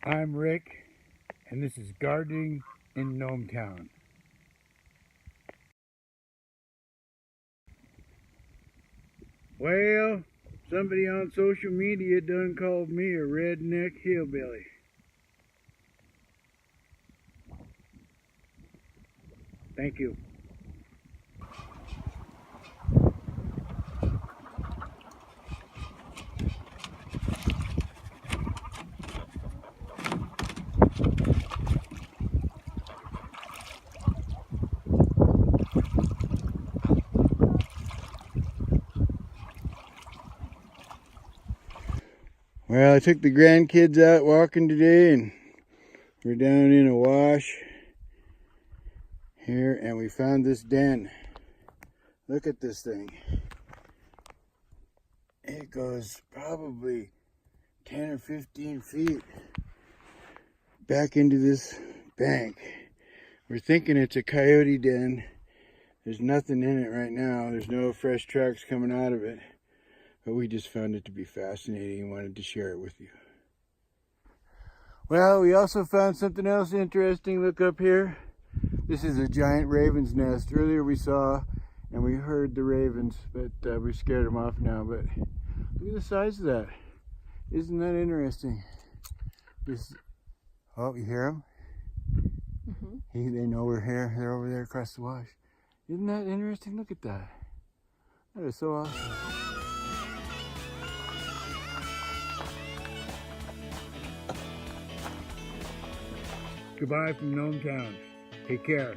I'm Rick, and this is Gardening in Gnometown. Well, somebody on social media done called me a redneck hillbilly. Thank you. Well, I took the grandkids out walking today, and we're down in a wash here, and we found this den. Look at this thing. It goes probably 10 or 15 feet back into this bank. We're thinking it's a coyote den. There's nothing in it right now. There's no fresh tracks coming out of it. But we just found it to be fascinating and wanted to share it with you. Well, we also found something else interesting. Look up here. This is a giant raven's nest. Earlier we saw and we heard the ravens, but we scared them off now. But look at the size of that. Isn't that interesting? Oh, you hear them? Mm-hmm. They know we're here. They're over there across the wash. Isn't that interesting? Look at that. That is so awesome. Goodbye from Gnometown. Take care.